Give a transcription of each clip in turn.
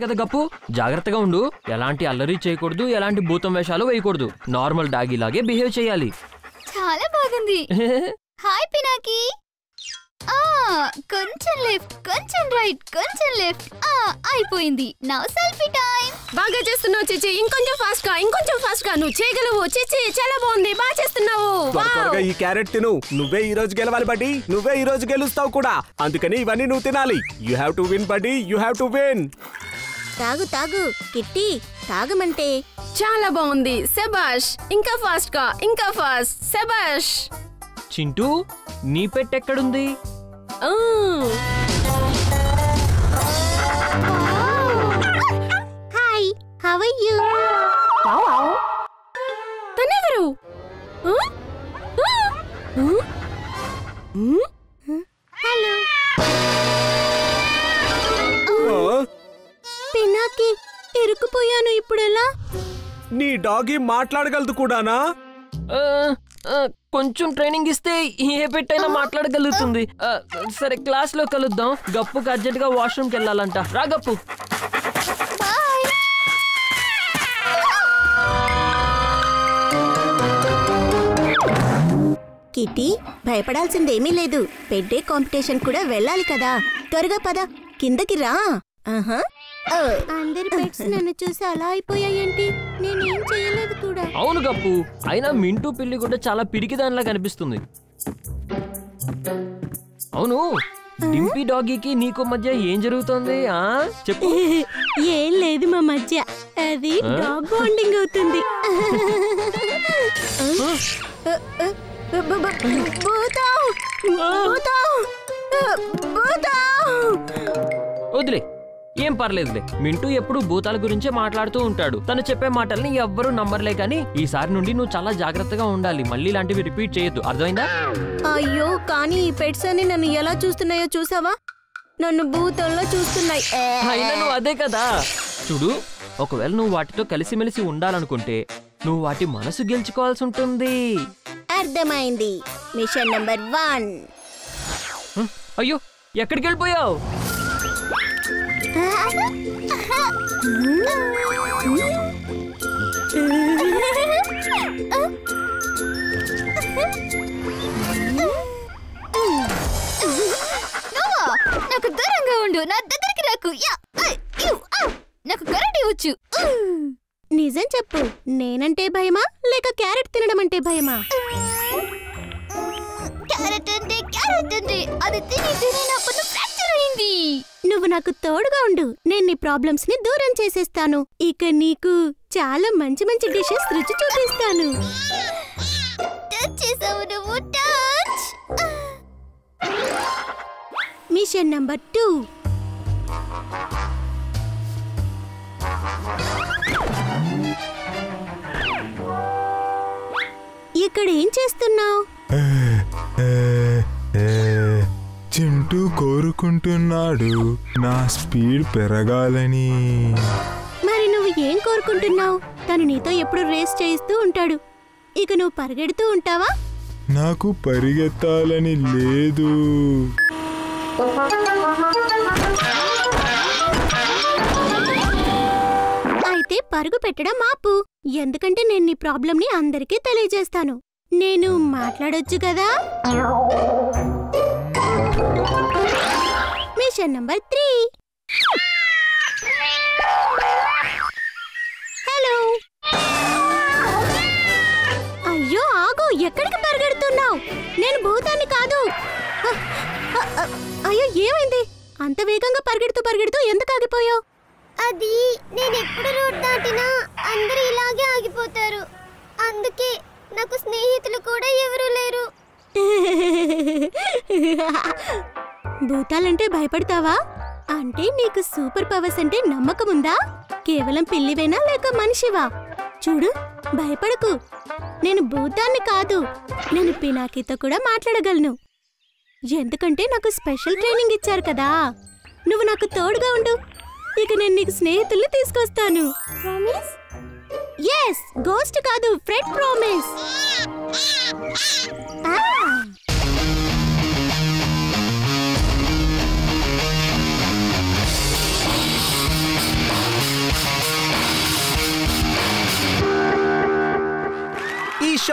కదా గప్పు, జాగ్రత్తగా ఉండు. ఎలాంటి అల్లరి చేయకూడదు, ఎలాంటి భూతం వేషాలు వేయకూడదు. నార్మల్ డాగీ లాగే బిహేవ్ చేయాలి. చాలా బాగుంది. హాయ్ పినాకి. కొంచెం లెఫ్ట్, కొంచెం రైట్, కొంచెం లెఫ్ట్. అయిపోయింది. Now selfie time. బాగా చేస్తున్నావు చిచి. ఇంకొంచెం ఫాస్ట్ గా, ఇంకొంచెం ఫాస్ట్ గా. నువ్వు చేయగలవు చిచి. చాలా బాగుంది. బాగా చేస్తున్నావు. త్వరగా ఈ క్యారెట్ తిను. నువ్వే ఈ రోజు గెలవాలి బడ్డీ. నువ్వే ఈ రోజు గెలుస్తావు కూడా. అందుకని ఇవన్నీ నువ్వు తినాలి. యూ హ్యావ్ టు విన్ బడ్డీ. You have to win. తాగు తాగు కిట్టి, తాగమంటే. చాలా బాగుంది. శబాష్. ఇంకా ఫాస్ట్ గా, ఇంకా ఫాస్ట్. శబాష్. చింటూ, నీ పెట్టెక్కడుంది? Hi, how are you? తనెవరు? హలో పినాకి, ఇరుక్కుపోయాను. ఇప్పుడెలా? నీ డాగీ మాట్లాడగలదు కూడానా? కొంచెం ట్రైనింగ్ ఇస్తే ఏ పెట్టైనా మాట్లాడగలుగుతుంది. సరే, క్లాస్ లో కలుద్దాం. గప్పుకి అర్జెంట్ గా వాష్రూమ్కి వెళ్ళాలంట. రా గప్పు. కిట్టి, భయపడాల్సిందేమీ లేదు. పెడ్డే కాంపిటీషన్ కూడా వెళ్ళాలి కదా. త్వరగా పద, కిందకి రా. అందరి పెట్స్ నన్ను చూసి అలా అయిపోయాయేంటి? నేనేం చేయలేదు కూడా. అవును గప్పు, అయినా మింటూ పిల్లి కూడా చాలా పిరికిదానిలా కనిపిస్తుంది. అవును, డింపీ డాగీకి నీకు మధ్య ఏం జరుగుతుంది? చెప్పు. ఏం లేదు మా మధ్య. అది డాగ్ బాండింగ్ అవుతుంది. వదిలే, ఏం పర్లేదులే. మింటూ ఎప్పుడు భూతాల గురించే మాట్లాడుతూ ఉంటాడు. తను చెప్పే మాటల్ని ఎవ్వరూ నమ్మర్లే. కానీ ఈసారి నుండి నువ్వు చాలా జాగ్రత్తగా ఉండాలి. మళ్ళీ ఇలాంటివి రిపీట్ చేయొద్దు, అర్థమైందా? అయ్యో, కానీ ఈ పెట్స్ అని నన్ను ఎలా చూస్తున్నాయో చూసావా? నన్ను భూతంలో చూస్తున్నాయి. అయినా నువ్వు అదే కదా. చూడు, ఒకవేళ నువ్వు వాటితో కలిసిమెలిసి ఉండాలనుకుంటే నువ్వు వాటి మనసు గెలుచుకోవాల్సి ఉంటుంది. అర్థమైంది. Mission number 1. అయ్యో, ఎక్కడికి వెళ్ళిపోయావు? నాకు దూరంగా ఉండు. నా దగ్గరికి రాకు. నాకు కరెంట్ ఇవ్వచ్చు. నిజం చెప్పు, నేనంటే భయమా లేక క్యారెట్ తినడం అంటే భయమా? క్యారెట్ అంటే అది తిని తిని నా పన్ను ఫ్రాక్చర్ అయింది. నువ్వు నాకు తోడుగా ఉండు. నేను నీ ప్రాబ్లమ్స్ ని దూరం చేసేస్తాను. ఇక నీకు చాలా మంచి మంచి డిషెస్ రుచి చూపిస్తాను. టచ్ చేసావు నువ్వు. టచ్. Mission number 2. ఇక్కడ ఏం చేస్తున్నావు? చింటూ కోరుకుంటున్నాడు నా స్పీడ్ పెరగాలని. మరి నువ్వు ఏం కోరుకుంటున్నావు? తను నీతో ఎప్పుడు రేస్ చేయిస్తూ ఉంటాడు. ఇక నువ్వు పరిగెడుతూ ఉంటావా? నాకు పరిగెత్తాలని లేదు. అయితే పరుగు పెట్టడం ఆపు. ఎందుకంటే నేను నీ ప్రాబ్లం ని అందరికీ తెలియజేస్తాను. నేను మాట్లాడొచ్చు కదా. Mission number 3. హలో. అయ్యో ఆగు, ఎక్కడికి పరిగెడుతున్నావు? నేను భూతాన్ని కాదు. అయ్యో, ఏమైంది? అంత వేగంగా పరిగెడుతూ ఎందుకు ఆగిపోయావు? అది నేను ఎప్పుడు రోడ్ దాటినా అందరూ ఇలాగే ఆగిపోతారు. అందుకే నాకు స్నేహితులు కూడా ఎవరూ లేరు. భూతాలంటే భయపడతావా? అంటే నీకు సూపర్ పవర్స్ అంటే నమ్మకం ఉందా? కేవలం పిల్లివేనా లేక మనిషివా? చూడు, భయపడకు. నేను భూతాన్ని కాదు. నేను పినాకితో కూడా మాట్లాడగలను. ఎందుకంటే నాకు స్పెషల్ ట్రైనింగ్ ఇచ్చారు కదా. నువ్వు నాకు తోడుగా ఉండు. ఇక నేను నీకు స్నేహితుల్ని తీసుకొస్తాను. ప్రామిస్? ఎస్, గోస్ట్ కాదు, ఫ్రెండ్ ప్రామిస్.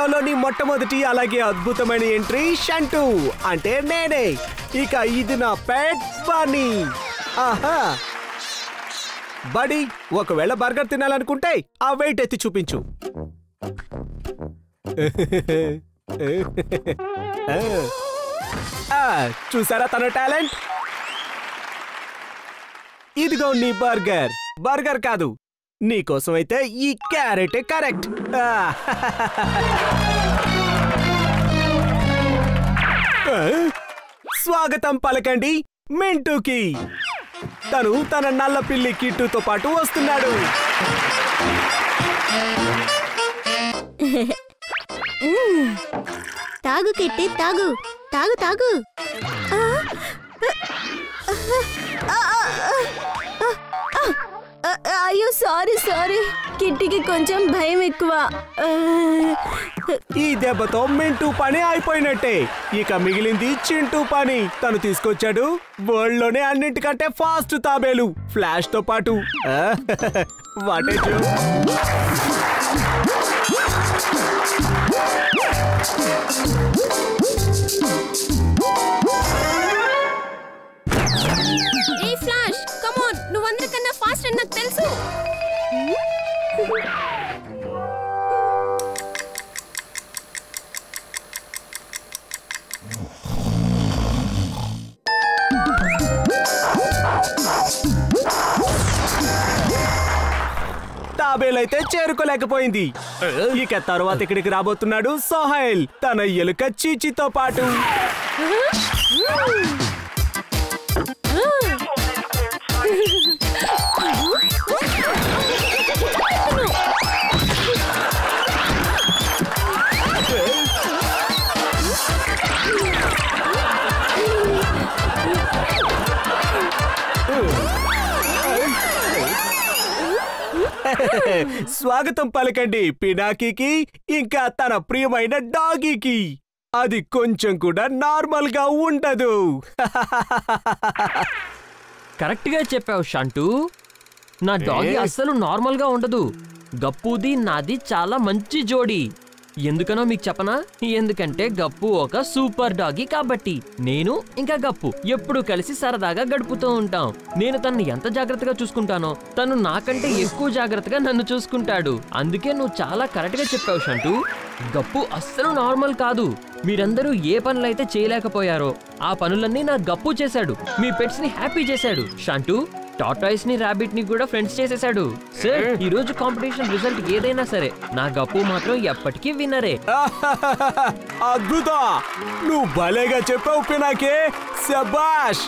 వీడియోలోని మొట్టమొదటి అలాగే అద్భుతమైన ఎంట్రీ షంటూ అంటే నేనే. ఇక ఇది నా పెట్ బన్నీ. ఆహా బడీ, ఒకవేళ బర్గర్ తినాలనుకుంటే ఆ వెయిట్ ఎత్తి చూపించు. చూసారా తన టాలెంట్? ఇదిగో నీ బర్గర్. బర్గర్ కాదు, నీకోసమైతే ఈ క్యారెట్ కరెక్ట్. స్వాగతం పలకండి మింటూకి. తను తన నల్ల పిల్లి కిట్టుతో పాటు వస్తున్నాడు. తాగు కిట్టి, తాగు తాగు తాగు. అయ్యో సారీ సారీ, కిట్టికి కొంచెం భయం ఎక్కువ. ఈ దెబ్బతో మింటూ పని అయిపోయినట్టే. ఇక మిగిలింది చింటూ పని. తను తీసుకొచ్చాడు వరల్డ్ లోనే అన్నింటికంటే ఫాస్ట్ తాబేలు, ఫ్లాష్ తో పాటు. What a flash, come on, నువ్వందరికన్నా ఫాస్ట్ అని నాకు తెలుసు. తాబేలైతే చేరుకోలేకపోయింది. ఇక తర్వాత ఇక్కడికి రాబోతున్నాడు సోహైల్, తన ఎలుక చీచితో పాటు. స్వాగతం పలకండి పినాకీకి, ఇంకా తన ప్రియమైన డాగీకి. అది కొంచెం కూడా నార్మల్ గా ఉండదు. కరెక్ట్ గా చెప్పావు షంటూ. నా డాగీ అస్సలు నార్మల్ గా ఉండదు. గప్పుది నాది చాలా మంచి జోడీ. ఎందుకనో మీకు చెప్పనా? ఎందుకంటే గప్పు ఒక సూపర్ డాగీ కాబట్టి. నేను ఇంకా గప్పు ఎప్పుడు కలిసి సరదాగా గడుపుతూ ఉంటాం. నేను తనని ఎంత జాగ్రత్తగా చూసుకుంటానో తను నాకంటే ఎక్కువ జాగ్రత్తగా నన్ను చూసుకుంటాడు. అందుకే నువ్వు చాలా కరెక్ట్ గా చెప్పావు షంటూ. గప్పు అస్సలు నార్మల్ కాదు. మీరందరూ ఏ పనులైతే చేయలేకపోయారో ఆ పనులన్నీ నా గప్పు చేశాడు. మీ పెట్స్ ని హ్యాపీ చేశాడు. షంటూ టాటాయిస్ ని ర్యాబిట్ ని కూడా ఫ్రెండ్స్ చేసేశాడు. సార్, ఈ రోజు కాంపిటీషన్ రిజల్ట్ ఏదైనా సరే నా గప్పు మాత్రం ఎప్పటికీ విన్నరే. అద్భుత, నువ్వు భలేగా చెప్పావు పినాకే. శబాష్.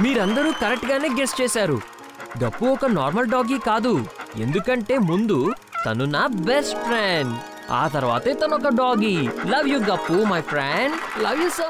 మీరందరూ కరెక్ట్ గానే గెస్ చేశారు. గప్పు ఒక నార్మల్ డాగీ కాదు. ఎందుకంటే ముందు తను నా బెస్ట్ ఫ్రెండ్, ఆ తర్వాతే తను ఒక doggy. Love you Gappu my friend, love you so.